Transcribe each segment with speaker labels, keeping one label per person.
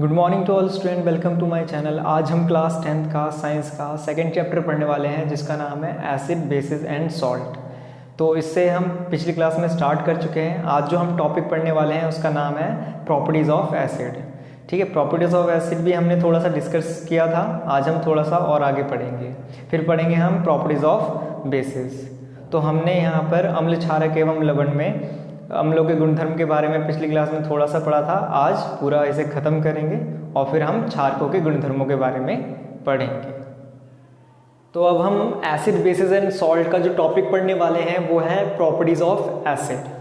Speaker 1: Good morning to all student, welcome to my channel. आज हम class 10th का science का सेकंड चैप्टर पढ़ने वाले हैं जिसका नाम है एसिड बेसिस एंड सॉल्ट। तो इससे हम पिछली क्लास में स्टार्ट कर चुके हैं। आज जो हम टॉपिक पढ़ने वाले हैं उसका नाम है प्रॉपर्टीज़ ऑफ एसिड। ठीक है, प्रॉपर्टीज़ ऑफ एसिड भी हमने थोड़ा सा डिस्कस किया था, आज हम थोड़ा सा और आगे पढ़ेंगे। फिर पढ़ेंगे हम प्रॉपर्टीज़ ऑफ बेसिस। तो हमने यहाँ पर अम्ल, क्षारक एवं लवण में अम्लों के गुणधर्म के बारे में पिछली क्लास में थोड़ा सा पढ़ा था। आज पूरा इसे ख़त्म करेंगे और फिर हम क्षारकों के गुणधर्मों के बारे में पढ़ेंगे। तो अब हम एसिड बेसिस एंड सॉल्ट का जो टॉपिक पढ़ने वाले हैं वो है प्रॉपर्टीज़ ऑफ एसिड।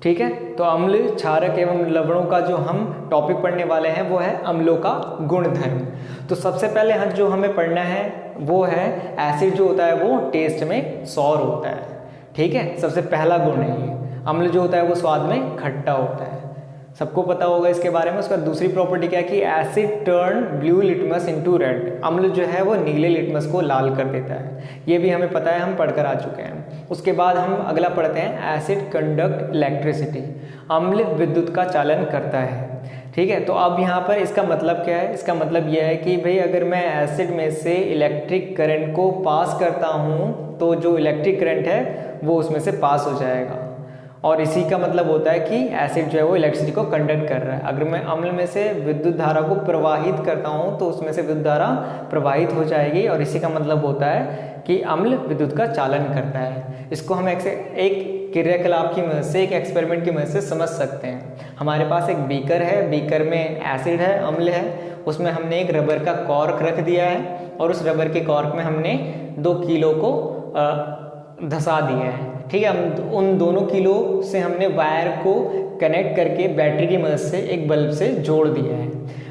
Speaker 1: ठीक है, तो अम्ल, क्षारक एवं लवणों का जो हम टॉपिक पढ़ने वाले हैं वो है अम्लों का गुणधर्म। तो सबसे पहले जो हमें पढ़ना है वो है एसिड जो होता है वो टेस्ट में सौर होता है। ठीक है, सबसे पहला गुण है ये। अम्ल जो होता है वो स्वाद में खट्टा होता है, सबको पता होगा इसके बारे में। उसका दूसरी प्रॉपर्टी क्या है कि asset turn blue litmus into red. अम्ल जो है वो नीले लिटमस को लाल कर देता है, ये भी हमें पता है, हम पढ़कर आ चुके हैं। उसके बाद हम अगला पढ़ते हैं एसिड कंडक्ट इलेक्ट्रिसिटी। अम्ल विद्युत का चालन करता है। ठीक है, तो अब यहाँ पर इसका मतलब क्या है? इसका मतलब यह है कि भाई अगर मैं एसिड में से इलेक्ट्रिक करंट को पास करता हूँ तो जो इलेक्ट्रिक करंट है वो उसमें से पास हो जाएगा, और इसी का मतलब होता है कि एसिड जो है वो इलेक्ट्रिसिटी को कंडक्ट कर रहा है। अगर मैं अम्ल में से विद्युत धारा को प्रवाहित करता हूँ तो उसमें से विद्युत धारा प्रवाहित हो जाएगी, और इसी का मतलब होता है कि अम्ल विद्युत का चालन करता है। इसको हम एक क्रियाकलाप की मदद से, एक एक्सपेरिमेंट की मदद से समझ सकते हैं। हमारे पास एक बीकर है, बीकर में एसिड है, अम्ल है, उसमें हमने एक रबर का कॉर्क रख दिया है और उस रबर के कॉर्क में हमने 2 किलो को धंसा दिया है। ठीक है, हम उन दोनों किलो से हमने वायर को कनेक्ट करके बैटरी की मदद से एक बल्ब से जोड़ दिया है।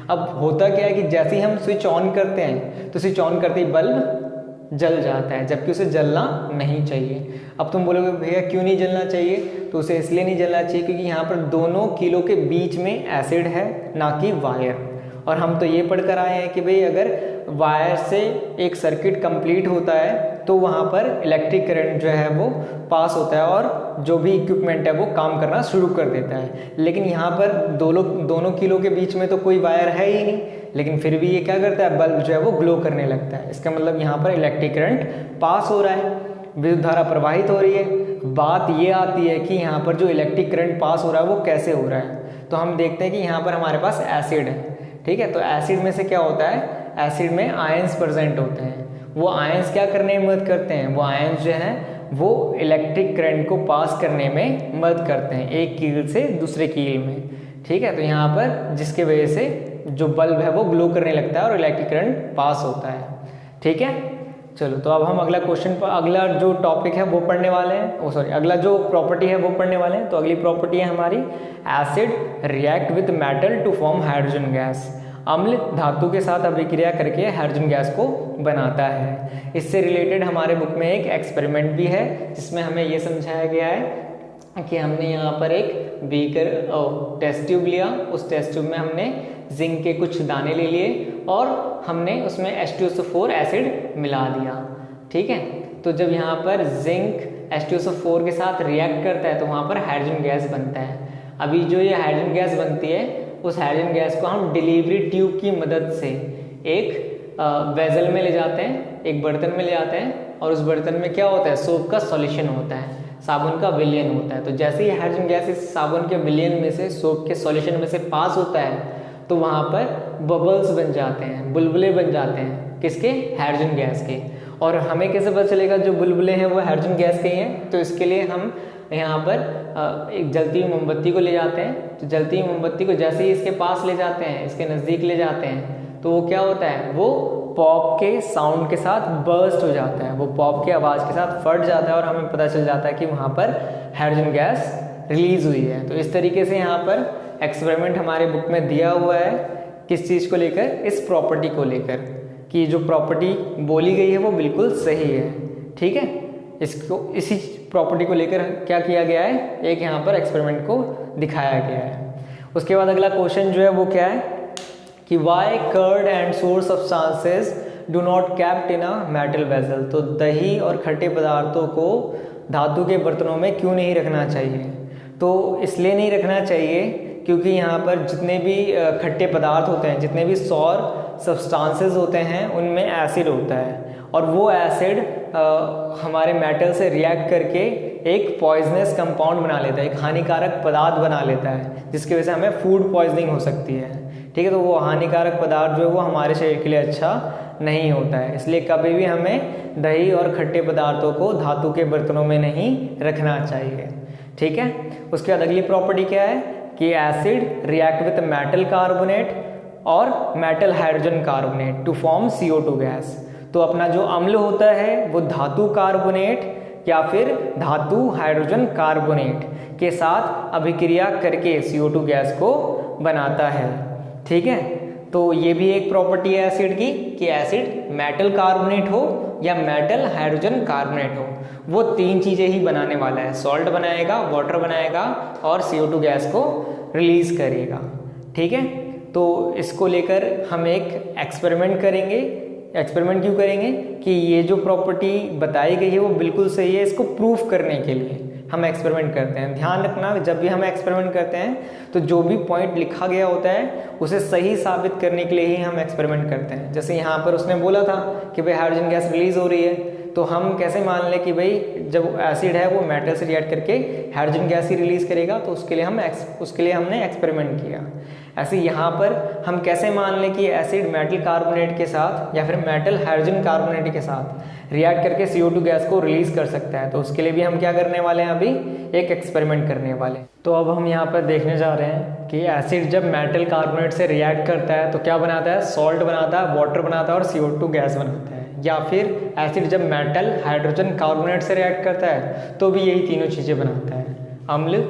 Speaker 1: अब होता क्या है कि जैसे ही हम स्विच ऑन करते हैं तो स्विच ऑन करते ही बल्ब जल जाता है, जबकि उसे जलना नहीं चाहिए। अब तुम बोलोगे भैया क्यों नहीं जलना चाहिए? तो उसे इसलिए नहीं जलना चाहिए क्योंकि यहाँ पर दोनों किलो के बीच में एसिड है, ना कि वायर। और हम तो ये पढ़कर आए हैं कि भाई अगर वायर से एक सर्किट कंप्लीट होता है तो वहाँ पर इलेक्ट्रिक करंट जो है वो पास होता है और जो भी इक्विपमेंट है वो काम करना शुरू कर देता है। लेकिन यहाँ पर दोनों किलो के बीच में तो कोई वायर है ही नहीं, लेकिन फिर भी ये क्या करता है, बल्ब जो है वो ग्लो करने लगता है। इसका मतलब यहाँ पर इलेक्ट्रिक करंट पास हो रहा है, विद्युत धारा प्रवाहित हो रही है। बात ये आती है कि यहाँ पर जो इलेक्ट्रिक करंट पास हो रहा है वो कैसे हो रहा है। तो हम देखते हैं कि यहाँ पर हमारे पास एसिड है। ठीक है, तो एसिड में से क्या होता है, एसिड में आयंस प्रेजेंट होते हैं। वो आयंस क्या करने में मदद करते हैं? वो आयंस जो है वो इलेक्ट्रिक करंट को पास करने में मदद करते हैं, एक कील से दूसरे कील में। ठीक है, तो यहाँ पर जिसके वजह से जो बल्ब है वो ग्लो करने लगता है और इलेक्ट्रिक करंट पास होता है। ठीक है, चलो तो अब हम अगला क्वेश्चन पर, अगला जो टॉपिक है वो पढ़ने वाले हैं। अगला जो प्रॉपर्टी है वो पढ़ने वाले हैं। तो अगली प्रॉपर्टी है हमारी acid react with metal to form hydrogen gas. अम्ल धातु के साथ अभिक्रिया करके हाइड्रोजन गैस को बनाता है। इससे रिलेटेड हमारे बुक में एक एक्सपेरिमेंट भी है जिसमें हमें ये समझाया गया है कि हमने यहाँ पर एक बीकर टेस्ट ट्यूब लिया, उस टेस्ट ट्यूब में हमने जिंक के कुछ दाने ले लिए और हमने उसमें H2SO4 एसिड मिला दिया। ठीक है, तो जब यहाँ पर जिंक H2SO4 के साथ रिएक्ट करता है तो वहाँ पर हाइड्रोजन गैस बनता है। अभी जो ये हाइड्रोजन गैस बनती है उस हाइड्रोजन गैस को हम डिलीवरी ट्यूब की मदद से एक वेजल में ले जाते हैं, एक बर्तन में ले जाते हैं, और उस बर्तन में क्या होता है, सोप का सॉल्यूशन होता है, साबुन का विलयन होता है। तो जैसे ही हाइड्रोजन गैस इस साबुन के विलयन में से, सोप के सॉल्यूशन में से पास होता है तो वहाँ पर बबल्स बन जाते हैं, बुलबुले बन जाते हैं। किसके? हाइड्रोजन गैस के। और हमें कैसे पता चलेगा जो बुलबुले हैं वो हाइड्रोजन गैस के ही हैं? तो इसके लिए हम यहाँ पर एक जलती हुई मोमबत्ती को ले जाते हैं। तो जलती हुई मोमबत्ती को जैसे ही इसके पास ले जाते हैं, इसके नज़दीक ले जाते हैं, तो वो क्या होता है, वो पॉप के साउंड के साथ बर्स्ट हो जाता है, वो पॉप की आवाज़ के साथ फट जाता है और हमें पता चल जाता है कि वहाँ पर हाइड्रोजन गैस रिलीज हुई है। तो इस तरीके से यहाँ पर एक्सपेरिमेंट हमारे बुक में दिया हुआ है। किस चीज़ को लेकर? इस प्रॉपर्टी को लेकर, कि जो प्रॉपर्टी बोली गई है वो बिल्कुल सही है। ठीक है, इसी प्रॉपर्टी को लेकर क्या किया गया है, एक यहाँ पर एक्सपेरिमेंट को दिखाया गया है। उसके बाद अगला क्वेश्चन जो है वो क्या है कि वाई कर्ड एंड सोर substances do not kept in a metal vessel. तो दही और खट्टे पदार्थों को धातु के बर्तनों में क्यों नहीं रखना चाहिए? तो इसलिए नहीं रखना चाहिए क्योंकि यहाँ पर जितने भी खट्टे पदार्थ होते हैं, जितने भी सौर सब्सटेंसेस होते हैं, उनमें एसिड होता है और वो एसिड हमारे मेटल से रिएक्ट करके एक पॉइजनस कंपाउंड बना लेता है, एक हानिकारक पदार्थ बना लेता है, जिसकी वजह से हमें फूड पॉइजनिंग हो सकती है। ठीक है, तो वो हानिकारक पदार्थ जो है वो हमारे शरीर के लिए अच्छा नहीं होता है। इसलिए कभी भी हमें दही और खट्टे पदार्थों को धातु के बर्तनों में नहीं रखना चाहिए। ठीक है, उसके बाद अगली प्रॉपर्टी क्या है कि acid react with metal carbonate और metal hydrogen carbonate to form CO2 gas. तो अपना जो अम्ल होता है वो धातु कार्बोनेट या फिर धातु हाइड्रोजन कार्बोनेट के साथ अभिक्रिया करके CO2 गैस को बनाता है। ठीक है, तो ये भी एक प्रॉपर्टी है एसिड की कि एसिड मेटल कार्बोनेट हो या मेटल हाइड्रोजन कार्बोनेट हो, वो तीन चीज़ें ही बनाने वाला है, सॉल्ट बनाएगा, वाटर बनाएगा और CO2 गैस को रिलीज करेगा। ठीक है, तो इसको लेकर हम एक एक्सपेरिमेंट करेंगे। एक्सपेरिमेंट क्यों करेंगे कि ये जो प्रॉपर्टी बताई गई है वो बिल्कुल सही है, इसको प्रूफ करने के लिए हम एक्सपेरिमेंट करते हैं। ध्यान रखना, जब भी हम एक्सपेरिमेंट करते हैं तो जो भी पॉइंट लिखा गया होता है उसे सही साबित करने के लिए ही हम एक्सपेरिमेंट करते हैं। जैसे यहाँ पर उसने बोला था कि भाई हाइड्रोजन गैस रिलीज हो रही है, तो हम कैसे मान लें कि भाई जब एसिड है वो मेटल से रिएक्ट करके हाइड्रोजन गैस ही रिलीज करेगा, तो उसके लिए हमने एक्सपेरिमेंट किया। ऐसे यहाँ पर हम कैसे मान लें कि एसिड मेटल कार्बोनेट के साथ या फिर मेटल हाइड्रोजन कार्बोनेट के साथ रिएक्ट करके CO2 गैस को रिलीज कर सकता है। तो उसके लिए भी हम क्या करने वाले हैं, अभी एक एक्सपेरिमेंट करने वाले। तो अब हम यहाँ पर देखने जा रहे हैं कि एसिड जब मेटल कार्बोनेट से रिएक्ट करता है तो क्या बनाता है, सॉल्ट बनाता है, वाटर बनाता है और CO2 गैस बनाता है। या फिर एसिड जब मेटल हाइड्रोजन कार्बोनेट से रिएक्ट करता है तो भी यही तीनों चीज़ें बनाता है। अम्ल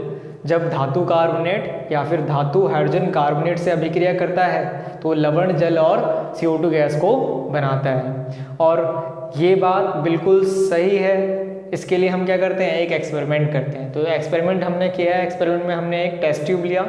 Speaker 1: जब धातु कार्बोनेट या फिर धातु हाइड्रोजन कार्बोनेट से अभिक्रिया करता है तो लवण, जल और CO2 गैस को बनाता है। और ये बात बिल्कुल सही है। इसके लिए हम क्या करते हैं, एक एक्सपेरिमेंट करते हैं। तो एक्सपेरिमेंट हमने किया है, एक्सपेरिमेंट में हमने एक टेस्ट ट्यूब लिया,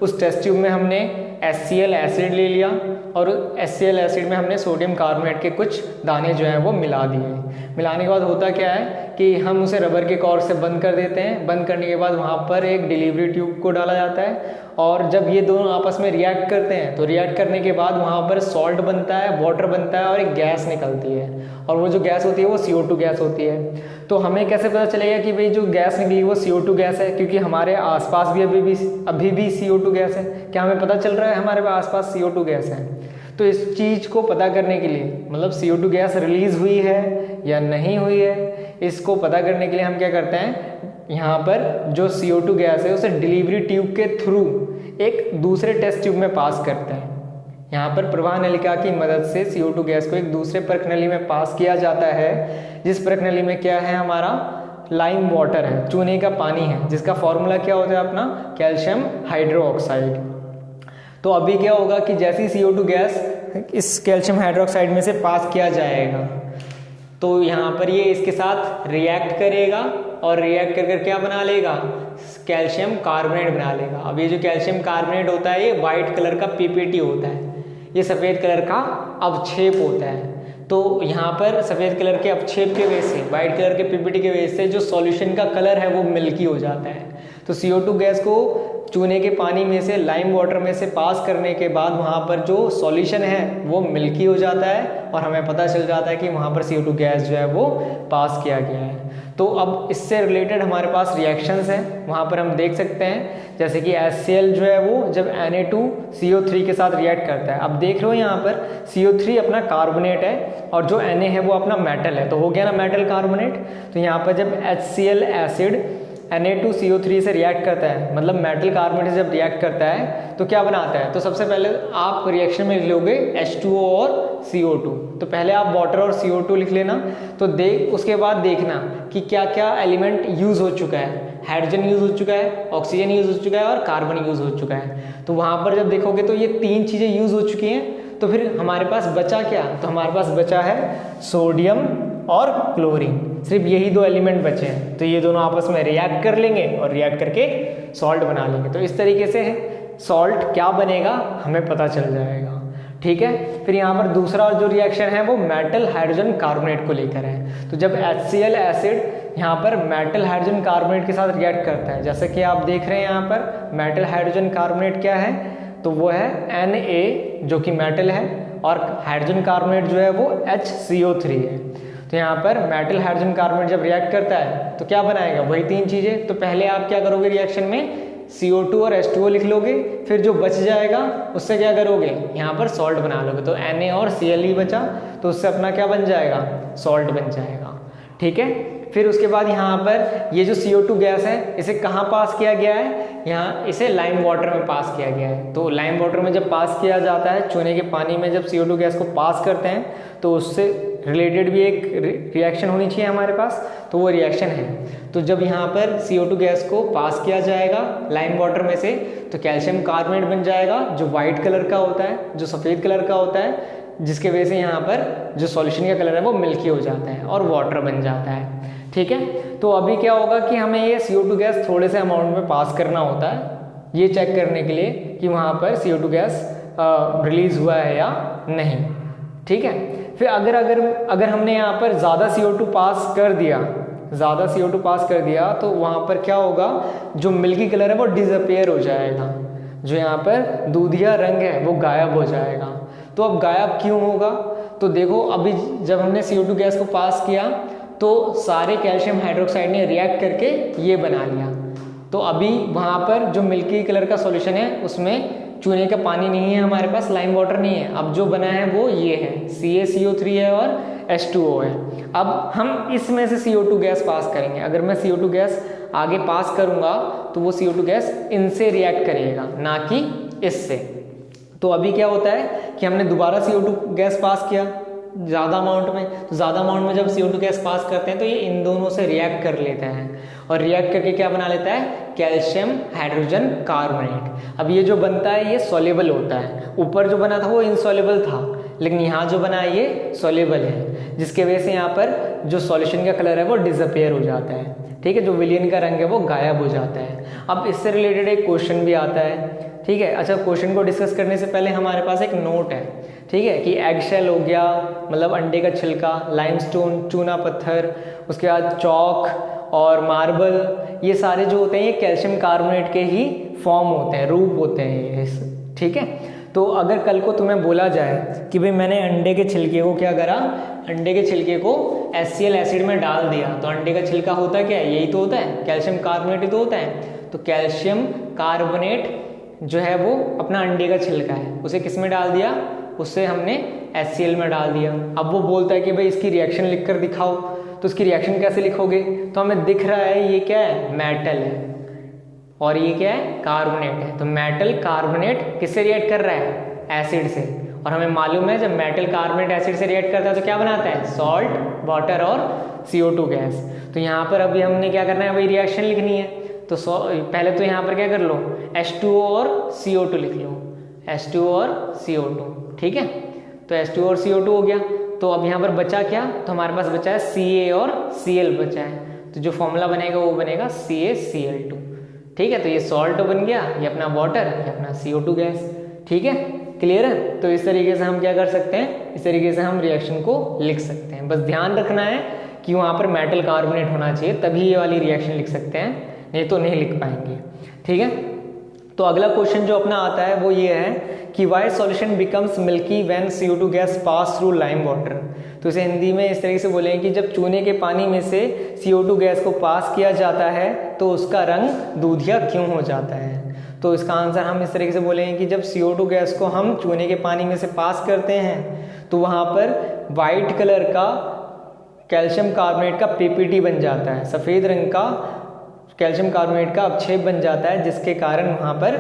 Speaker 1: उस टेस्ट ट्यूब में हमने HCl एसिड ले लिया और HCl एसिड में हमने सोडियम कार्बोनेट के कुछ दाने जो हैं वो मिला दिए। मिलाने के बाद होता क्या है कि हम उसे रबर के कॉर्क से बंद कर देते हैं। बंद करने के बाद वहाँ पर एक डिलीवरी ट्यूब को डाला जाता है और जब ये दोनों आपस में रिएक्ट करते हैं तो रिएक्ट करने के बाद वहाँ पर सॉल्ट बनता है, वाटर बनता है और एक गैस निकलती है और वो जो गैस होती है वो CO2 गैस होती है। तो हमें कैसे पता चलेगा कि भाई जो गैस निकली वो CO2 गैस है, क्योंकि हमारे आसपास भी अभी भी CO2 गैस है। क्या हमें पता चल रहा है हमारे आसपास CO2 गैस है? तो इस चीज़ को पता करने के लिए, मतलब CO2 गैस रिलीज हुई है या नहीं हुई है, इसको पता करने के लिए हम क्या करते हैं, यहाँ पर जो CO2 गैस है उसे डिलीवरी ट्यूब के थ्रू एक दूसरे टेस्ट ट्यूब में पास करते हैं। यहाँ पर प्रवाह नलिका की मदद से CO2 गैस को एक दूसरे प्रकनली में पास किया जाता है, जिस प्रकनली में क्या है, हमारा लाइम वाटर है, चूने का पानी है, जिसका फॉर्मूला क्या होता है अपना, कैल्शियम हाइड्रोक्साइड। तो अभी क्या होगा कि जैसे ही CO2 गैस इस कैल्शियम हाइड्रोक्साइड में से पास किया जाएगा तो यहाँ पर ये इसके साथ रिएक्ट करेगा और रिएक्ट कर क्या बना लेगा, कैल्शियम कार्बोनेट बना लेगा। अब ये जो कैल्शियम कार्बोनेट होता है ये वाइट कलर का PPT होता है, ये सफ़ेद कलर का अवक्षेप होता है। तो यहाँ पर सफ़ेद कलर के अवक्षेप के वजह से, वाइट कलर के PPT के वजह से जो सॉल्यूशन का कलर है वो मिल्की हो जाता है। तो CO2 गैस को चूने के पानी में से, लाइम वाटर में से पास करने के बाद वहाँ पर जो सॉल्यूशन है वो मिल्की हो जाता है और हमें पता चल जाता है कि वहाँ पर CO2 गैस जो है वो पास किया गया है। तो अब इससे रिलेटेड हमारे पास रिएक्शंस हैं, वहाँ पर हम देख सकते हैं जैसे कि HCl जो है वो जब Na2CO3 के साथ रिएक्ट करता है। अब देख रहे हो यहाँ पर CO3 अपना कार्बोनेट है और जो Na है वो अपना मेटल है, तो हो गया ना मेटल कार्बोनेट। तो यहाँ पर जब HCl एसिड Na2CO3 से रिएक्ट करता है, मतलब मेटल कार्बोनेट से जब रिएक्ट करता है तो क्या बनाता है, तो सबसे पहले आप रिएक्शन में लिख लोगे H2O और CO2। तो पहले आप वाटर और CO2 लिख लेना, तो उसके बाद देखना कि क्या क्या एलिमेंट यूज़ हो चुका है। हाइड्रोजन यूज़ हो चुका है, ऑक्सीजन यूज़ हो चुका है और कार्बन यूज़ हो चुका है। तो वहाँ पर जब देखोगे तो ये तीन चीज़ें यूज़ हो चुकी हैं। तो फिर हमारे पास बचा क्या, तो हमारे पास बचा है सोडियम और क्लोरीन, सिर्फ यही दो एलिमेंट बचे हैं। तो ये दोनों आपस में रिएक्ट कर लेंगे और रिएक्ट करके सॉल्ट बना लेंगे। तो इस तरीके से सॉल्ट क्या बनेगा हमें पता चल जाएगा। ठीक है। फिर यहाँ पर दूसरा जो रिएक्शन है वो मेटल हाइड्रोजन कार्बोनेट को लेकर है। तो जब HCl एसिड यहाँ पर मेटल हाइड्रोजन कार्बोनेट के साथ रिएक्ट करता है, जैसे कि आप देख रहे हैं यहाँ पर मेटल हाइड्रोजन कार्बोनेट क्या है, तो वो है Na जो कि मेटल है, और हाइड्रोजन कार्बोनेट जो है वो HCO3 है। तो यहाँ पर मेटल हाइड्रोजन कार्बोनेट जब रिएक्ट करता है तो क्या बनाएगा, वही तीन चीज़ें। तो पहले आप क्या करोगे, रिएक्शन में CO2 और H2O लिख लोगे, फिर जो बच जाएगा उससे क्या करोगे, यहाँ पर सॉल्ट बना लोगे। तो Na और Cl ही बचा, तो उससे अपना क्या बन जाएगा, सॉल्ट बन जाएगा। ठीक है। फिर उसके बाद यहाँ पर ये जो CO2 गैस है इसे कहाँ पास किया गया है, यहाँ इसे लाइम वाटर में पास किया गया है। तो लाइम वाटर में जब पास किया जाता है, चूने के पानी में जब CO2 गैस को पास करते हैं तो उससे रिलेटेड भी एक रिएक्शन होनी चाहिए हमारे पास, तो वो रिएक्शन है। तो जब यहाँ पर CO2 गैस को पास किया जाएगा लाइम वाटर में से, तो कैल्शियम कार्बोनेट बन जाएगा जो वाइट कलर का होता है, जो सफ़ेद कलर का होता है, जिसके वजह से यहाँ पर जो सॉल्यूशन का कलर है वो मिल्की हो जाता है और वाटर बन जाता है। ठीक है। तो अभी क्या होगा कि हमें ये CO2 गैस थोड़े से अमाउंट में पास करना होता है, ये चेक करने के लिए कि वहाँ पर CO2 गैस रिलीज हुआ है या नहीं। ठीक है। फिर अगर हमने यहाँ पर ज़्यादा CO2 पास कर दिया, तो वहाँ पर क्या होगा, जो मिल्की कलर है वो डिसअपेयर हो जाएगा, जो यहाँ पर दूधिया रंग है वो गायब हो जाएगा। तो अब गायब क्यों होगा, तो देखो अभी जब हमने CO2 गैस को पास किया तो सारे कैल्शियम हाइड्रोक्साइड ने रिएक्ट करके ये बना लिया। तो अभी वहाँ पर जो मिल्की कलर का सॉल्यूशन है उसमें चूने का पानी नहीं है हमारे पास, लाइम वाटर नहीं है। अब जो बना है वो ये है, CaCO3 है और H2O है। अब हम इसमें से CO2 गैस पास करेंगे। अगर मैं CO2 गैस आगे पास करूँगा तो वो CO2 गैस इनसे रिएक्ट करेगा, ना कि इससे। तो अभी क्या होता है कि हमने दोबारा CO2 गैस पास किया ज़्यादा अमाउंट में, तो ज़्यादा अमाउंट में जब CO2 गैस पास करते हैं तो ये इन दोनों से रिएक्ट कर लेते हैं, और रिएक्ट करके क्या बना लेता है, कैल्शियम हाइड्रोजन कार्बोनेट। अब ये जो बनता है ये सॉल्युबल होता है, ऊपर जो बना था वो इनसॉल्युबल था, लेकिन यहाँ जो बना है ये सॉल्युबल है, जिसके वजह से यहाँ पर जो सॉल्यूशन का कलर है वो डिसअपेयर हो जाता है। ठीक है। जो विलियन का रंग है वो गायब हो जाता है। अब इससे रिलेटेड एक क्वेश्चन भी आता है। ठीक है। अच्छा, क्वेश्चन को डिस्कस करने से पहले हमारे पास एक नोट है, ठीक है, कि एग शेल हो गया, मतलब अंडे का छिलका, लाइमस्टोन चूना पत्थर, उसके बाद चौक और मार्बल, ये सारे जो होते हैं ये कैल्शियम कार्बोनेट के ही फॉर्म होते हैं, रूप होते हैं ये। ठीक है। तो अगर कल को तुम्हें बोला जाए कि भाई मैंने अंडे के छिलके को क्या करा, अंडे के छिलके को HCl एसिड में डाल दिया, तो अंडे का छिलका होता है क्या, यही तो होता है, कैल्शियम कार्बोनेट ही तो होता है। तो कैल्शियम कार्बोनेट जो है वो अपना अंडे का छिलका है, उसे किस में डाल दिया, उससे हमने HCl में डाल दिया। अब वो बोलता है कि भाई इसकी रिएक्शन लिख कर दिखाओ, तो उसकी रिएक्शन कैसे लिखोगे, तो हमें दिख रहा है ये क्या है, मेटल है, और ये क्या है, कार्बोनेट है। तो मेटल कार्बोनेट किससे रिएक्ट कर रहा है, एसिड से, और हमें मालूम है जब मेटल कार्बोनेट एसिड से रिएक्ट करता है तो क्या बनाता है, सॉल्ट, वाटर और CO2 गैस। तो यहाँ पर अभी हमने क्या करना है, वही रिएक्शन लिखनी है। तो पहले तो यहाँ पर क्या कर लो, H2O और CO2 लिख लो, H2O और CO2। ठीक है। तो H2O और CO2 हो गया। तो अब यहाँ पर बचा क्या, तो हमारे पास बचा है Ca और Cl बचा है। तो जो फॉर्मूला बनेगा वो बनेगा CaCl2। ठीक है। तो ये सॉल्ट बन गया, ये अपना वाटर, ये अपना CO2 गैस। ठीक है, क्लियर है। तो इस तरीके से हम क्या कर सकते हैं, इस तरीके से हम रिएक्शन को लिख सकते हैं। बस ध्यान रखना है कि वहाँ पर मेटल कार्बोनेट होना चाहिए, तभी ये वाली रिएक्शन लिख सकते हैं, नहीं तो नहीं लिख पाएंगे। ठीक है। तो अगला क्वेश्चन जो अपना आता है वो ये है कि why solution becomes milky when CO2 gas pass through lime water. तो इसे हिंदी में इस तरीके से बोलेंगे कि जब चूने के पानी में से CO2 गैस को पास किया जाता है तो उसका रंग दूधिया क्यों हो जाता है। तो इसका आंसर हम इस तरीके से बोलेंगे कि जब CO2 गैस को हम चूने के पानी में से पास करते हैं तो वहाँ पर वाइट कलर का कैल्शियम कार्बोनेट का PPT बन जाता है, सफ़ेद रंग का कैल्शियम कार्बोनेट का अवक्षेप बन जाता है, जिसके कारण वहाँ पर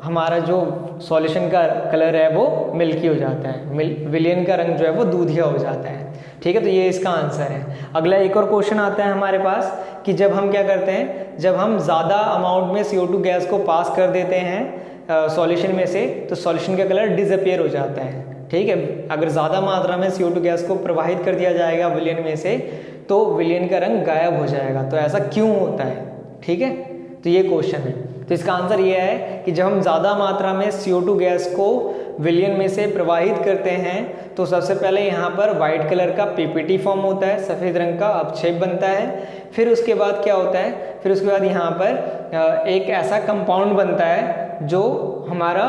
Speaker 1: हमारा जो सॉल्यूशन का कलर है वो मिल्की हो जाता है, विलियन का रंग जो है वो दूधिया हो जाता है। ठीक है। तो ये इसका आंसर है। अगला एक और क्वेश्चन आता है हमारे पास कि जब हम क्या करते हैं, जब हम ज़्यादा अमाउंट में CO2 गैस को पास कर देते हैं सॉल्यूशन में से, तो सॉल्यूशन का कलर डिसअपियर हो जाता है। ठीक है। अगर ज़्यादा मात्रा में CO2 गैस को प्रवाहित कर दिया जाएगा विलियन में से, तो विलियन का रंग गायब हो जाएगा। तो ऐसा क्यों होता है। ठीक है। तो ये क्वेश्चन है। तो इसका आंसर ये है कि जब हम ज़्यादा मात्रा में CO2 गैस को विलयन में से प्रवाहित करते हैं तो सबसे पहले यहाँ पर वाइट कलर का पीपीटी फॉर्म होता है, सफ़ेद रंग का अपक्षेप बनता है। फिर उसके बाद क्या होता है, फिर उसके बाद यहाँ पर एक ऐसा कंपाउंड बनता है जो हमारा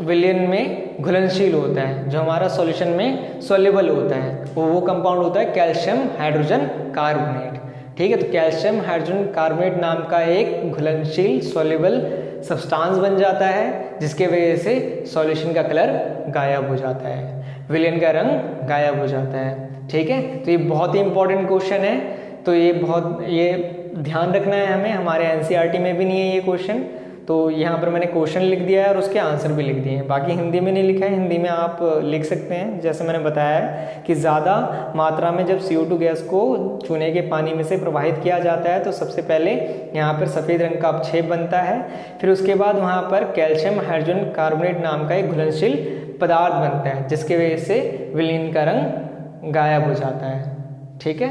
Speaker 1: विलयन में घुलनशील होता है, जो हमारा सॉल्यूशन में सॉल्युबल होता है। वो कंपाउंड होता है कैल्शियम हाइड्रोजन कार्बोनेट। ठीक है, तो कैल्शियम हाइड्रोजन कार्बोनेट नाम का एक घुलनशील सॉल्युबल सब्सटेंस बन जाता है, जिसके वजह से सॉल्यूशन का कलर गायब हो जाता है, विलयन का रंग गायब हो जाता है। ठीक है, तो ये बहुत ही इंपॉर्टेंट क्वेश्चन है, तो ये ध्यान रखना है हमें, हमारे एनसीईआरटी में भी नहीं है ये क्वेश्चन। तो यहाँ पर मैंने क्वेश्चन लिख दिया है और उसके आंसर भी लिख दिए हैं, बाकी हिंदी में नहीं लिखा है, हिंदी में आप लिख सकते हैं। जैसे मैंने बताया है कि ज़्यादा मात्रा में जब CO2 गैस को चूने के पानी में से प्रवाहित किया जाता है तो सबसे पहले यहाँ पर सफ़ेद रंग का अपक्षेप बनता है, फिर उसके बाद वहाँ पर कैल्शियम हाइड्रोजन कार्बोनेट नाम का एक घुलनशील पदार्थ बनता है, जिसकी वजह से विलयन का रंग गायब हो जाता है। ठीक है,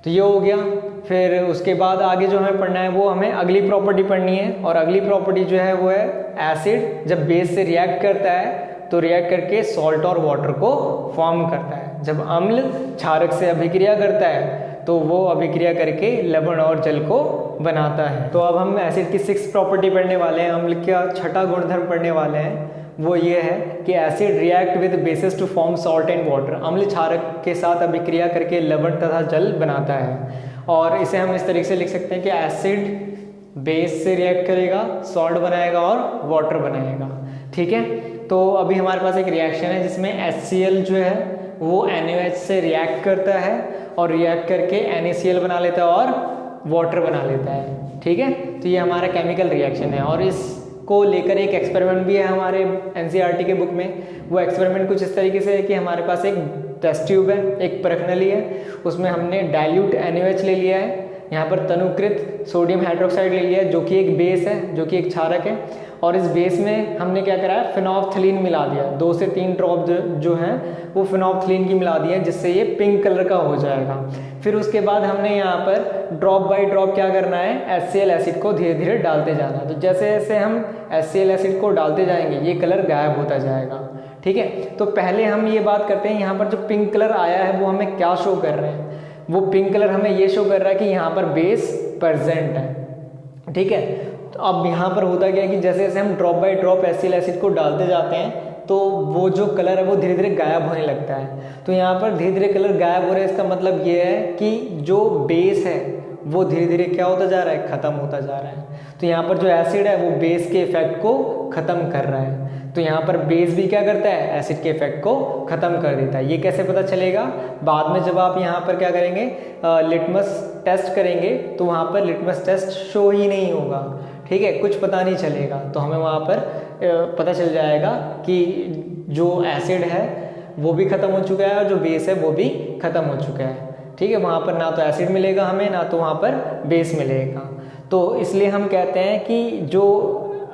Speaker 1: तो ये हो गया। फिर उसके बाद आगे जो हमें पढ़ना है वो हमें अगली प्रॉपर्टी पढ़नी है, और अगली प्रॉपर्टी जो है वो है एसिड जब बेस से रिएक्ट करता है तो रिएक्ट करके सॉल्ट और वाटर को फॉर्म करता है। जब अम्ल क्षारक से अभिक्रिया करता है तो वो अभिक्रिया करके लवण और जल को बनाता है। तो अब हम एसिड की 6th प्रॉपर्टी पढ़ने वाले हैं, अम्ल का छठा गुणधर्म पढ़ने वाले हैं। वो ये है कि acid react with bases to form salt and water. अम्ल क्षारक के साथ अभिक्रिया करके लवण तथा जल बनाता है, और इसे हम इस तरीके से लिख सकते हैं कि एसिड बेस से रिएक्ट करेगा, सॉल्ट बनाएगा और वाटर बनाएगा। ठीक है, तो अभी हमारे पास एक रिएक्शन है जिसमें HCl जो है वो NaOH से रिएक्ट करता है और रिएक्ट करके NaCl बना लेता है और वाटर बना लेता है। ठीक है, तो ये हमारा केमिकल रिएक्शन है, और इसको लेकर एक एक्सपेरिमेंट भी है हमारे एनसीईआरटी के बुक में। वो एक्सपेरिमेंट कुछ इस तरीके से है कि हमारे पास एक टेस्ट ट्यूब है, एक परख नली है, उसमें हमने डाइल्यूट NaOH ले लिया है, यहाँ पर तनुकृत सोडियम हाइड्रोक्साइड ले लिया है जो कि एक बेस है, जो कि एक क्षारक है, और इस बेस में हमने क्या करा है, फिनोल्फ्थलीन मिला दिया। 2 से 3 ड्रॉप जो हैं वो फिनोल्फ्थलीन की मिला दी है, जिससे ये पिंक कलर का हो जाएगा। फिर उसके बाद हमने यहाँ पर ड्रॉप बाय ड्रॉप क्या करना है, HCl एसिड को धीरे धीरे डालते जाना है। तो जैसे जैसे हम HCl एसिड को डालते जाएंगे ये कलर गायब होता जाएगा। ठीक है, तो पहले हम ये बात करते हैं यहाँ पर जो पिंक कलर आया है वो हमें क्या शो कर रहे हैं। वो पिंक कलर हमें ये शो कर रहा है कि यहाँ पर बेस प्रेजेंट है। ठीक है, तो अब यहाँ पर होता क्या है कि जैसे जैसे हम drop by drop HCl acid को डालते जाते हैं तो वो जो कलर है वो धीरे धीरे गायब होने लगता है। तो यहाँ पर धीरे धीरे कलर गायब हो रहा है, इसका मतलब ये है कि जो बेस है वो धीरे धीरे क्या होता जा रहा है, खत्म होता जा रहा है। तो यहाँ पर जो एसिड है वो बेस के इफेक्ट को खत्म कर रहा है, तो यहाँ पर बेस भी क्या करता है, एसिड के इफेक्ट को खत्म कर देता है। ये कैसे पता चलेगा, बाद में जब आप यहाँ पर क्या करेंगे, लिटमस टेस्ट करेंगे तो वहाँ पर लिटमस टेस्ट शो ही नहीं होगा। ठीक है, कुछ पता नहीं चलेगा, तो हमें वहाँ पर पता चल जाएगा कि जो एसिड है वो भी खत्म हो चुका है और जो बेस है वो भी खत्म हो चुका है। ठीक है, वहाँ पर ना तो एसिड मिलेगा हमें, ना तो वहाँ पर बेस मिलेगा। तो इसलिए हम कहते हैं कि जो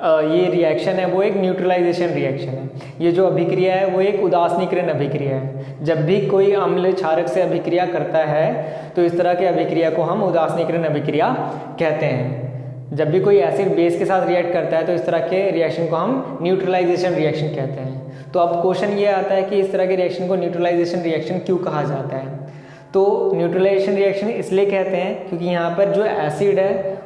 Speaker 1: ये रिएक्शन है वो एक न्यूट्रलाइजेशन रिएक्शन है। ये जो अभिक्रिया है वो एक उदासीनीकरण अभिक्रिया है। जब भी कोई अम्ल क्षारक से अभिक्रिया करता है तो इस तरह की अभिक्रिया को हम उदासीनीकरण अभिक्रिया कहते हैं। जब भी कोई एसिड बेस के साथ रिएक्ट करता है तो इस तरह के रिएक्शन को हम न्यूट्रलाइजेशन रिएक्शन कहते हैं। तो अब क्वेश्चन ये आता है कि इस तरह के रिएक्शन को न्यूट्रलाइजेशन रिएक्शन क्यों कहा जाता है। तो न्यूट्रलाइजेशन रिएक्शन इसलिए कहते हैं क्योंकि यहाँ पर जो एसिड है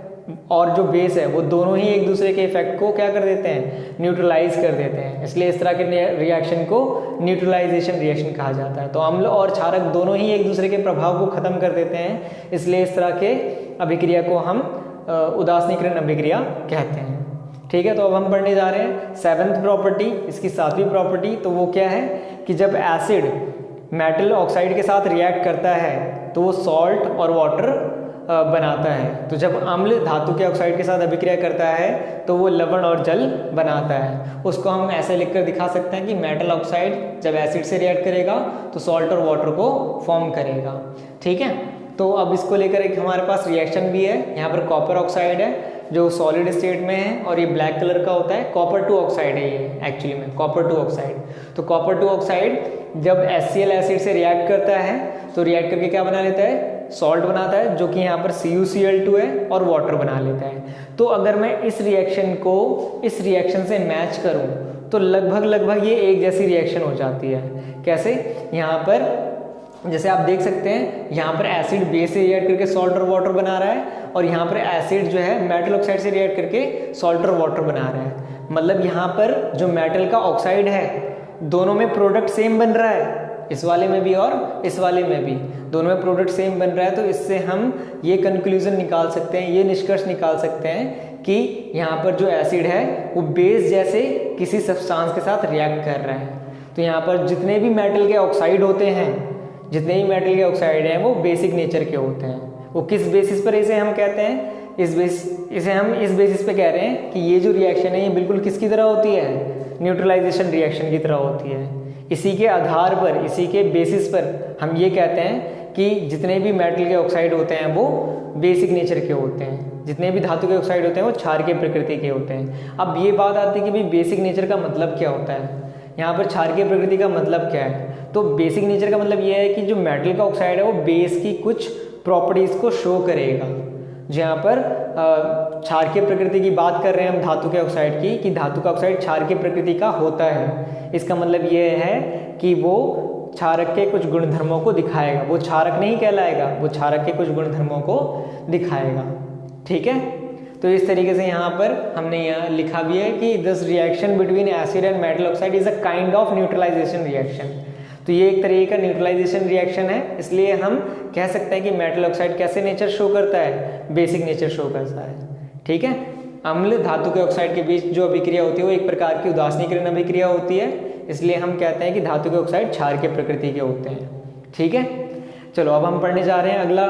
Speaker 1: और जो बेस है वो दोनों ही एक दूसरे के इफेक्ट को क्या कर देते हैं, न्यूट्रलाइज कर देते हैं। इसलिए इस तरह के रिएक्शन को न्यूट्रलाइजेशन रिएक्शन कहा जाता है। तो अम्ल और क्षारक दोनों ही एक दूसरे के प्रभाव को खत्म कर देते हैं, इसलिए इस तरह के अभिक्रिया को हम उदासीनीकरण अभिक्रिया कहते हैं। ठीक है, तो अब हम पढ़ने जा रहे हैं 7th प्रॉपर्टी, इसकी 7वीं प्रॉपर्टी। तो वो क्या है कि जब एसिड मेटल ऑक्साइड के साथ रिएक्ट करता है तो वो सॉल्ट और वाटर बनाता है। तो जब अम्ल धातु के ऑक्साइड के साथ अभिक्रिया करता है तो वो लवण और जल बनाता है। उसको हम ऐसे लिखकर दिखा सकते हैं कि मेटल ऑक्साइड जब एसिड से रिएक्ट करेगा तो सॉल्ट और वाटर को फॉर्म करेगा। ठीक है, तो अब इसको लेकर एक हमारे पास रिएक्शन भी है। यहाँ पर कॉपर ऑक्साइड है जो सॉलिड स्टेट में है और ये ब्लैक कलर का होता है, कॉपर 2 ऑक्साइड है ये एक्चुअली में, कॉपर 2 ऑक्साइड। तो कॉपर 2 ऑक्साइड जब HCl एसिड से रिएक्ट करता है तो रिएक्ट करके क्या बना लेता है, सॉल्ट बनाता है, जो कि यहाँ पर CuCl2 है, और वाटर बना लेता है। तो अगर मैं इस रिएक्शन को इस रिएक्शन से मैच करूँ तो लगभग ये एक जैसी रिएक्शन हो जाती है। कैसे? यहाँ पर जैसे आप देख सकते हैं, यहाँ पर एसिड बेस से रिएक्ट करके सॉल्ट और वाटर बना रहा है, और यहाँ पर एसिड जो है मेटल ऑक्साइड से रिएक्ट करके सॉल्ट और वाटर बना रहा है। मतलब यहाँ पर जो मेटल का ऑक्साइड है, दोनों में प्रोडक्ट सेम बन रहा है, इस वाले में भी और इस वाले में भी, दोनों में प्रोडक्ट सेम बन रहा है। तो इससे हम ये कंक्लूजन निकाल सकते हैं, ये निष्कर्ष निकाल सकते हैं कि यहाँ पर जो एसिड है वो बेस जैसे किसी सब्सटेंस के साथ रिएक्ट कर रहा है। तो यहाँ पर जितने भी मेटल के ऑक्साइड होते हैं, जितने भी मेटल के ऑक्साइड हैं, वो बेसिक नेचर के होते हैं। वो किस बेसिस पर इसे हम कहते हैं? इसे हम इस बेसिस पे कह रहे हैं कि ये जो रिएक्शन है ये बिल्कुल किसकी तरह होती है? न्यूट्रलाइजेशन रिएक्शन की तरह होती है। इसी के आधार पर, इसी के बेसिस पर हम ये कहते हैं कि जितने भी मेटल के ऑक्साइड होते हैं वो बेसिक नेचर के होते हैं, जितने भी धातु के ऑक्साइड होते हैं वो क्षारकीय प्रकृति के होते हैं। अब ये बात आती है कि भाई बेसिक नेचर का मतलब क्या होता है? यहाँ पर क्षारकीय प्रकृति का मतलब क्या है? तो बेसिक नेचर का मतलब ये है कि जो मेटल का ऑक्साइड है वो बेस की कुछ प्रॉपर्टीज को शो करेगा। जहाँ पर क्षारकीय प्रकृति की बात कर रहे हैं हम धातु के ऑक्साइड की, कि धातु का ऑक्साइड क्षारकीय प्रकृति का होता है। इसका मतलब ये है कि वो क्षारक के कुछ गुणधर्मों को दिखाएगा। वो क्षारक नहीं कहलाएगा, वो क्षारक के कुछ गुणधर्मों को दिखाएगा। ठीक है, तो इस तरीके से यहाँ पर हमने यहाँ लिखा भी है कि this reaction between acid and metal oxide is a kind of neutralisation reaction. तो ये एक तरीके का न्यूट्रलाइजेशन रिएक्शन है, इसलिए हम कह सकते हैं कि मेटल ऑक्साइड कैसे नेचर शो करता है? बेसिक नेचर शो करता है। ठीक है, अम्ल धातु के ऑक्साइड के बीच जो अभिक्रिया होती है वो एक प्रकार की उदासीनीकरण अभिक्रिया होती है, इसलिए हम कहते हैं कि धातु के ऑक्साइड क्षारकीय प्रकृति के होते हैं। ठीक है, चलो अब हम पढ़ने जा रहे हैं अगला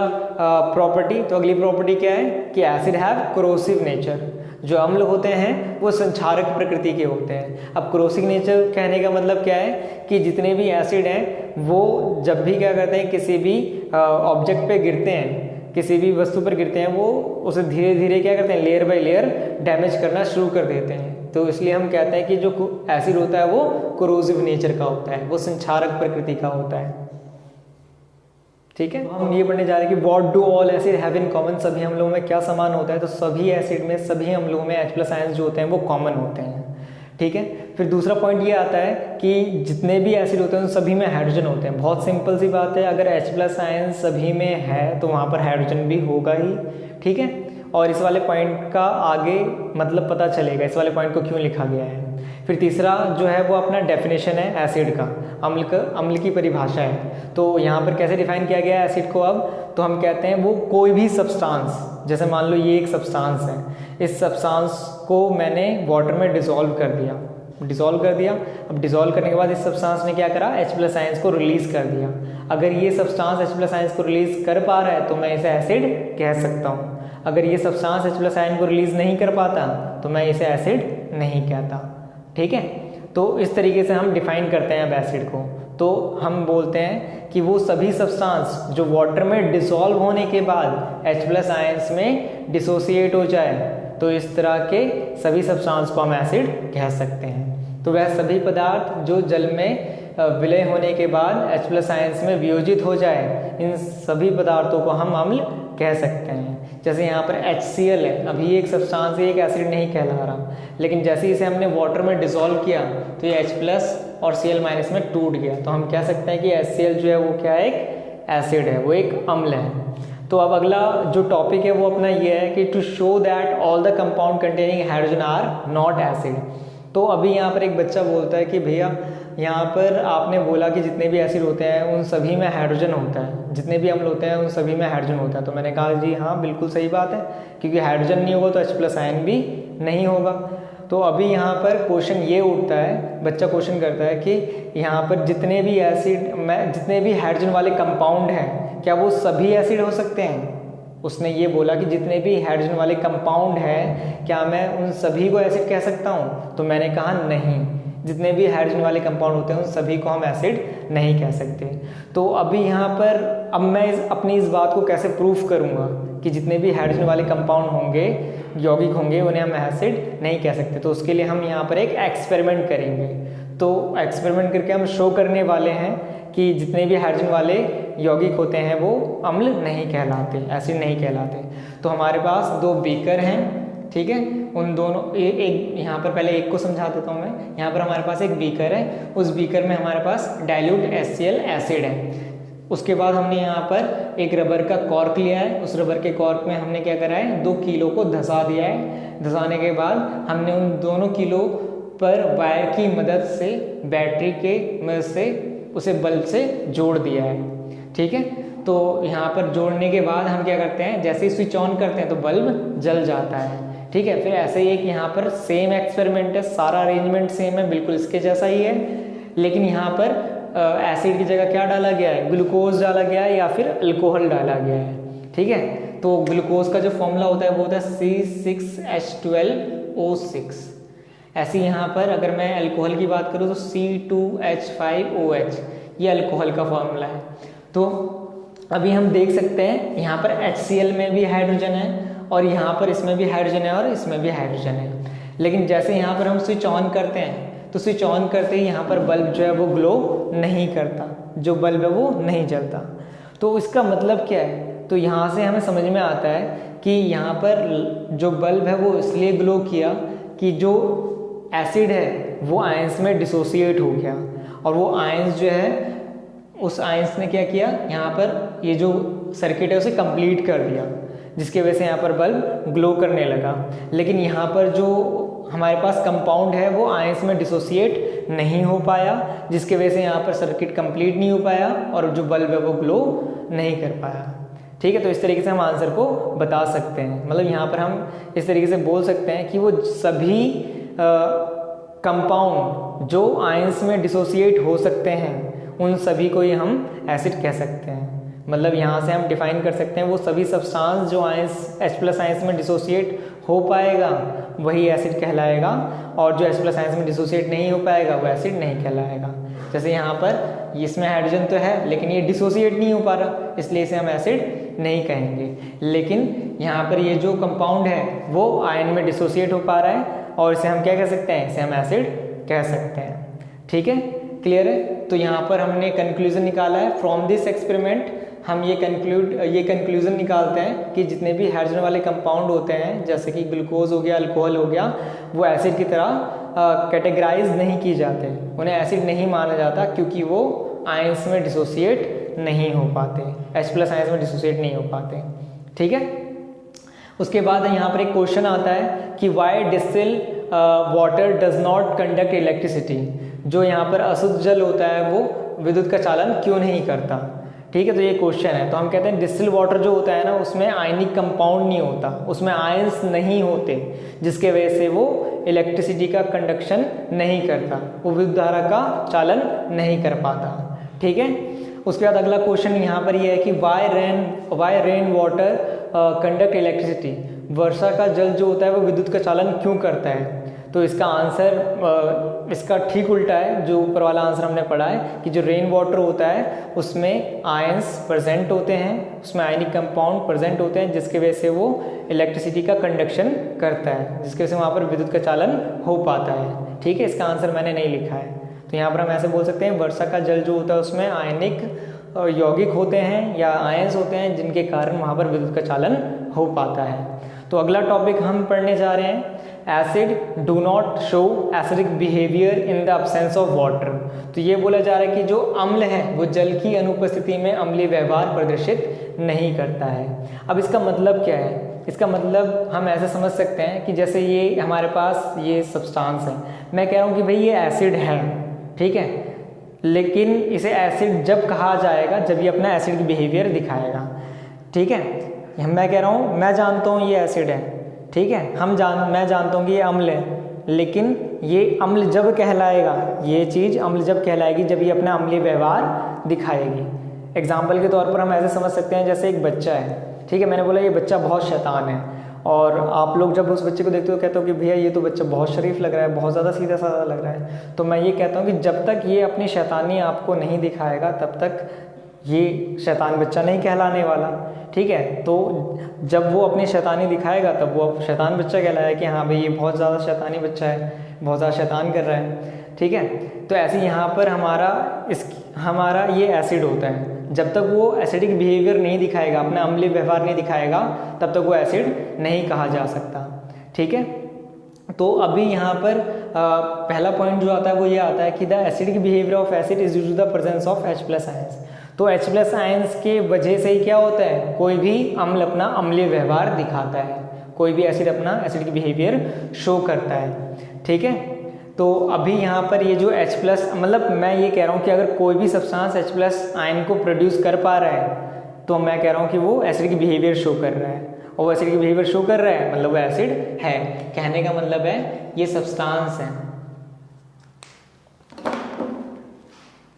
Speaker 1: प्रॉपर्टी। तो अगली प्रॉपर्टी क्या है कि एसिड हैव कोरोसिव नेचर। जो अम्ल होते हैं वो संक्षारक प्रकृति के होते हैं। अब कोरोसिव नेचर कहने का मतलब क्या है कि जितने भी एसिड हैं वो जब भी क्या करते हैं, किसी भी ऑब्जेक्ट पे गिरते हैं, किसी भी वस्तु पर गिरते हैं, वो उसे धीरे धीरे क्या करते हैं, लेयर बाय लेयर डैमेज करना शुरू कर देते हैं। तो इसलिए हम कहते हैं कि जो एसिड होता है वो कोरोसिव नेचर का होता है, वो संक्षारक प्रकृति का होता है। ठीक है, हम ये पढ़ने जा रहे हैं कि what do all acid have in common. सभी अम्लों में क्या समान होता है? तो सभी एसिड में, सभी अम्लों में H+ आयंस जो होते हैं वो कॉमन होते हैं। ठीक है, फिर दूसरा पॉइंट ये आता है कि जितने भी एसिड होते हैं उन सभी में हाइड्रोजन होते हैं। बहुत सिंपल सी बात है, अगर H+ आयंस सभी में है तो वहाँ पर हाइड्रोजन भी होगा ही। ठीक है, और इस वाले पॉइंट का आगे मतलब पता चलेगा, इस वाले पॉइंट को क्यों लिखा गया है। फिर तीसरा जो है वो अपना डेफिनेशन है एसिड का, अम्ल की परिभाषा है। तो यहाँ पर कैसे डिफाइन किया गया है एसिड को? अब तो हम कहते हैं वो कोई भी सब्सटेंस, जैसे मान लो ये एक सब्सटेंस है, इस सब्सटेंस को मैंने वाटर में डिसॉल्व कर दिया। अब डिसॉल्व करने के बाद इस सब्सटेंस ने क्या करा? H+ आयंस को रिलीज कर दिया। अगर ये सब्सटेंस H+ आयंस को रिलीज कर पा रहा है तो मैं इसे एसिड कह सकता हूँ। अगर ये सब्सटेंस H+ आयन को रिलीज नहीं कर पाता तो मैं इसे एसिड नहीं कहता। ठीक है, तो इस तरीके से हम डिफाइन करते हैं अब एसिड को। तो हम बोलते हैं कि वो सभी सब्सटेंस जो वाटर में डिसॉल्व होने के बाद H+ आयंस में डिसोसिएट हो जाए, तो इस तरह के सभी सब्सटेंस को हम एसिड कह सकते हैं। तो वह सभी पदार्थ जो जल में विलय होने के बाद H+ आयंस में वियोजित हो जाए, इन सभी पदार्थों को हम अम्ल कह सकते हैं। जैसे यहाँ पर HCl है, अभी एक सब्सटेंस है, एक एसिड नहीं कहला रहा, लेकिन जैसे इसे हमने वाटर में डिसॉल्व किया तो ये H+ और Cl- में टूट गया, तो हम कह सकते हैं कि HCl जो है वो क्या है? एक एसिड है, वो एक अम्ल है। तो अब अगला जो टॉपिक है वो अपना ये है कि to show that all the compound containing hydrogen are not acid. तो अभी यहाँ पर एक बच्चा बोलता है कि भैया यहाँ पर आपने बोला कि जितने भी एसिड होते हैं उन सभी में हाइड्रोजन होता है, जितने भी अम्ल होते हैं उन सभी में हाइड्रोजन होता है। तो मैंने कहा जी हाँ, बिल्कुल सही बात है, क्योंकि हाइड्रोजन नहीं होगा तो H+ आयन भी नहीं होगा। तो अभी यहाँ पर क्वेश्चन ये उठता है, बच्चा क्वेश्चन करता है कि यहाँ पर जितने भी एसिड में जितने भी हाइड्रोजन वाले कंपाउंड हैं, क्या वो सभी एसिड हो सकते हैं? उसने ये बोला कि जितने भी हाइड्रोजन वाले कंपाउंड हैं, क्या मैं उन सभी को एसिड कह सकता हूँ? तो मैंने कहा नहीं, जितने भी हाइड्रोजन वाले कंपाउंड होते हैं उन सभी को हम एसिड नहीं कह सकते। तो अभी यहाँ पर अब मैं अपनी इस बात को कैसे प्रूफ करूँगा कि जितने भी हाइड्रोजन वाले कंपाउंड होंगे, यौगिक होंगे, उन्हें हम एसिड नहीं कह सकते। तो उसके लिए हम यहाँ पर एक एक्सपेरिमेंट करेंगे। तो एक्सपेरिमेंट करके हम शो करने वाले हैं कि जितने भी हाइड्रोजन वाले यौगिक होते हैं वो अम्ल नहीं कहलाते, एसिड नहीं कहलाते। तो हमारे पास 2 बीकर हैं, ठीक है, उन दोनों एक यहाँ पर पहले एक को समझा देता हूँ मैं। यहाँ पर हमारे पास एक बीकर है, उस बीकर में हमारे पास डाइल्यूट HCl एसिड है। उसके बाद हमने यहाँ पर एक रबर का कॉर्क लिया है, उस रबर के कॉर्क में हमने क्या करा है, 2 किलो को धंसा दिया है। धंसाने के बाद हमने उन दोनों किलो पर वायर की मदद से, बैटरी के मदद से उसे बल्ब से जोड़ दिया है। ठीक है, तो यहाँ पर जोड़ने के बाद हम क्या करते हैं, जैसे ही स्विच ऑन करते हैं तो बल्ब जल जाता है। ठीक है, फिर ऐसे ही एक यहाँ पर सेम एक्सपेरिमेंट है, सारा अरेंजमेंट सेम है, बिल्कुल इसके जैसा ही है, लेकिन यहाँ पर एसिड की जगह क्या डाला गया है, ग्लूकोज डाला गया है या फिर अल्कोहल डाला गया है। ठीक है, तो ग्लूकोज का जो फॉर्मूला होता है वो होता है C6H12O6। ऐसे यहाँ पर अगर मैं अल्कोहल की बात करूँ तो C2H5OH, ये अल्कोहल का फॉर्मूला है। तो अभी हम देख सकते हैं यहाँ पर HCl में भी हाइड्रोजन है और यहाँ पर इसमें भी हाइड्रोजन है और इसमें भी हाइड्रोजन है, लेकिन जैसे यहाँ पर हम स्विच ऑन करते हैं तो स्विच ऑन करते ही यहाँ पर बल्ब जो है वो ग्लो नहीं करता, जो बल्ब है वो नहीं जलता। तो इसका मतलब क्या है, तो यहाँ से हमें समझ में आता है कि यहाँ पर जो बल्ब है वो इसलिए ग्लो किया कि जो एसिड है वो आयंस में डिसोसिएट हो गया, और वो आयंस जो है उस आयंस ने क्या किया, यहाँ पर ये जो सर्किट है उसे कंप्लीट कर दिया, जिसकी वजह से यहाँ पर बल्ब ग्लो करने लगा। लेकिन यहाँ पर जो हमारे पास कंपाउंड है वो आयंस में डिसोसिएट नहीं हो पाया, जिसकी वजह से यहाँ पर सर्किट कंप्लीट नहीं हो पाया और जो बल्ब है वो ग्लो नहीं कर पाया। ठीक है, तो इस तरीके से हम आंसर को बता सकते हैं। मतलब यहाँ पर हम इस तरीके से बोल सकते हैं कि वो सभी कंपाउंड जो आयंस में डिसोसिएट हो सकते हैं उन सभी को ही हम एसिड कह सकते हैं। मतलब यहाँ से हम डिफाइन कर सकते हैं वो सभी सब्सटेंस जो आयंस H+ आयंस में डिसोसिएट हो पाएगा वही एसिड कहलाएगा, और जो H+ आयंस में डिसोसिएट नहीं हो पाएगा वो एसिड नहीं कहलाएगा। जैसे यहाँ पर इसमें हाइड्रोजन तो है लेकिन ये डिसोसिएट नहीं हो पा रहा, इसलिए इसे हम एसिड नहीं कहेंगे। लेकिन यहाँ पर ये जो कंपाउंड है वो आयन में डिसोसिएट हो पा रहा है और इसे हम क्या कह सकते हैं, इसे हम एसिड कह सकते हैं। ठीक है, क्लियर है। तो यहाँ पर हमने कंक्लूजन निकाला है फ्रॉम दिस एक्सपेरिमेंट। हम ये कंक्लूजन निकालते हैं कि जितने भी हाइड्रोजन वाले कंपाउंड होते हैं जैसे कि ग्लूकोज हो गया, अल्कोहल हो गया, वो एसिड की तरह कैटेगराइज नहीं की जाते, उन्हें एसिड नहीं माना जाता क्योंकि वो आयंस में डिसोसिएट नहीं हो पाते, H+ आयंस में डिसोसिएट नहीं हो पाते। ठीक है, उसके बाद यहाँ पर एक क्वेश्चन आता है कि why distil water does not conduct electricity. जो यहाँ पर अशुद्ध जल होता है वो विद्युत का चालन क्यों नहीं करता। ठीक है, तो ये क्वेश्चन है। तो हम कहते हैं डिस्टिल वाटर जो होता है ना उसमें आयनिक कंपाउंड नहीं होता, उसमें आयंस नहीं होते, जिसके वजह से वो इलेक्ट्रिसिटी का कंडक्शन नहीं करता, वो विद्युत धारा का चालन नहीं कर पाता। ठीक है, उसके बाद अगला क्वेश्चन यहाँ पर ये है कि why rain water conduct electricity. वर्षा का जल जो होता है वो विद्युत का चालन क्यों करता है। तो इसका आंसर इसका ठीक उल्टा है, जो ऊपर वाला आंसर हमने पढ़ा है कि जो रेन वाटर होता है उसमें आयंस प्रेजेंट होते हैं, उसमें आयनिक कंपाउंड प्रेजेंट होते हैं, जिसकी वजह से वो इलेक्ट्रिसिटी का कंडक्शन करता है, जिसकी वजह से वहाँ पर विद्युत का चालन हो पाता है। ठीक है, इसका आंसर मैंने नहीं लिखा है। तो यहाँ पर हम ऐसे बोल सकते हैं वर्षा का जल जो होता है उसमें आयनिक यौगिक होते हैं या आयंस होते हैं जिनके कारण वहाँ पर विद्युत का चालन हो पाता है। तो अगला टॉपिक हम पढ़ने जा रहे हैं, acid do not show acidic behaviour in the absence of water. तो ये बोला जा रहा है कि जो अम्ल है वो जल की अनुपस्थिति में अम्लीय व्यवहार प्रदर्शित नहीं करता है। अब इसका मतलब क्या है, इसका मतलब हम ऐसे समझ सकते हैं कि जैसे ये हमारे पास ये सब्सटेंस है, मैं कह रहा हूँ कि भाई ये एसिड है, ठीक है, लेकिन इसे एसिड जब कहा जाएगा जब ये अपना एसिडिक बिहेवियर दिखाएगा। ठीक है, मैं कह रहा हूँ मैं जानता हूँ ये एसिड है, ठीक है, मैं जानता हूँ कि ये अम्ल है, लेकिन ये अम्ल जब कहलाएगा, ये चीज़ अम्ल जब कहलाएगी जब ये अपना अम्लीय व्यवहार दिखाएगी। एग्जाम्पल के तौर पर हम ऐसे समझ सकते हैं जैसे एक बच्चा है, ठीक है, मैंने बोला ये बच्चा बहुत शैतान है, और आप लोग जब उस बच्चे को देखते हो कहते हो कि भैया ये तो बच्चा बहुत शरीफ लग रहा है, बहुत ज़्यादा सीधा साधा लग रहा है। तो मैं ये कहता हूँ कि जब तक ये अपनी शैतानी आपको नहीं दिखाएगा तब तक ये शैतान बच्चा नहीं कहलाने वाला। ठीक है, तो जब वो अपनी शैतानी दिखाएगा तब वो शैतान बच्चा कहलाएगा कि हाँ भाई ये बहुत ज़्यादा शैतानी बच्चा है, बहुत ज़्यादा शैतान कर रहा है। ठीक है, तो ऐसे यहाँ पर हमारा ये एसिड होता है, जब तक वो एसिडिक बिहेवियर नहीं दिखाएगा, अपना अम्लीय व्यवहार नहीं दिखाएगा, तब तक वो एसिड नहीं कहा जा सकता। ठीक है, तो अभी यहाँ पर पहला पॉइंट जो आता है वो ये आता है कि the acidic behaviour of acid is due to the presence of H+ ions. तो H+ आयंस के वजह से ही क्या होता है, कोई भी अम्ल अपना अम्लीय व्यवहार दिखाता है, कोई भी एसिड अपना एसिडिक बिहेवियर शो करता है। ठीक है, तो अभी यहाँ पर ये जो H+, मतलब मैं ये कह रहा हूँ कि अगर कोई भी सब्सटेंस H+ आयन को प्रोड्यूस कर पा रहा है तो मैं कह रहा हूँ कि वो एसिडिक बिहेवियर शो कर रहा है, और वो एसिडिक बिहेवियर शो कर रहा है मतलब वो एसिड है। कहने का मतलब है ये सब्सटेंस है,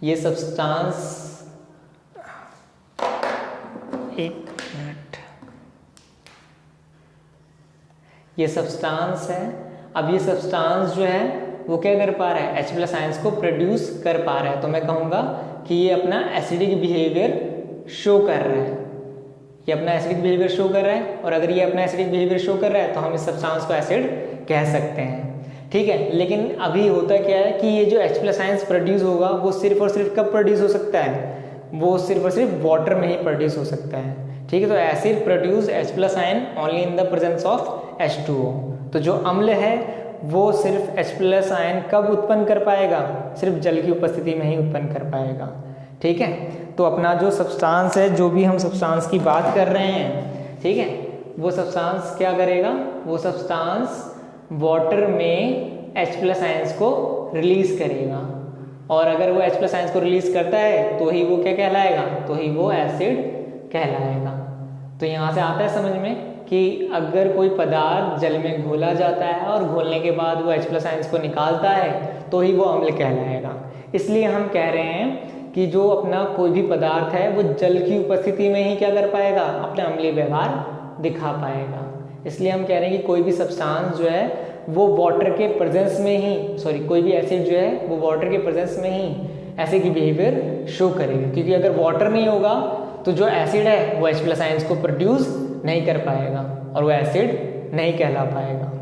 Speaker 1: ये सब्सटेंस, एक मिनट, ये सब्सटेंस है। अब ये सब्सटेंस जो है वो क्या कर पा रहा है, H+ आयंस को प्रोड्यूस कर पा रहा है, तो मैं कहूँगा कि ये अपना एसिडिक बिहेवियर शो कर रहा है, ये अपना एसिडिक बिहेवियर शो कर रहा है। और अगर ये अपना एसिडिक बिहेवियर शो कर रहा है तो हम इस सब्सटेंस को एसिड कह सकते हैं। ठीक है, लेकिन अभी होता क्या है कि ये जो H+ आयंस प्रोड्यूस होगा वो सिर्फ और सिर्फ कब प्रोड्यूस हो सकता है, वो सिर्फ और सिर्फ वाटर में ही प्रोड्यूस हो सकता है। ठीक है, तो acid produce H+ ion only in the presence of H2O। तो जो अम्ल है वो सिर्फ H+ आयन कब उत्पन्न कर पाएगा, सिर्फ जल की उपस्थिति में ही उत्पन्न कर पाएगा। ठीक है, तो अपना जो सब्सटेंस है, जो भी हम सब्सटेंस की बात कर रहे हैं, ठीक है, वो सब्सटेंस क्या करेगा, वो सब्सटेंस वाटर में H+ आयंस को रिलीज करेगा, और अगर वो H+ आयंस को रिलीज करता है तो ही वो क्या कहलाएगा, तो ही वो एसिड कहलाएगा। तो यहाँ से आता है समझ में कि अगर कोई पदार्थ जल में घोला जाता है और घोलने के बाद वो H+ आयंस को निकालता है तो ही वो अम्ल कहलाएगा। इसलिए हम कह रहे हैं कि जो अपना कोई भी पदार्थ है वो जल की उपस्थिति में ही क्या कर पाएगा, अपना अम्लीय व्यवहार दिखा पाएगा। इसलिए हम कह रहे हैं कि कोई भी सब्सटेंस जो है वो वाटर के प्रेजेंस में ही, सॉरी, कोई भी एसिड जो है वो वाटर के प्रेजेंस में ही एसिड की बिहेवियर शो करेगा, क्योंकि अगर वाटर नहीं होगा तो जो एसिड है वो H+ आयंस को प्रोड्यूस नहीं कर पाएगा और वो एसिड नहीं कहला पाएगा।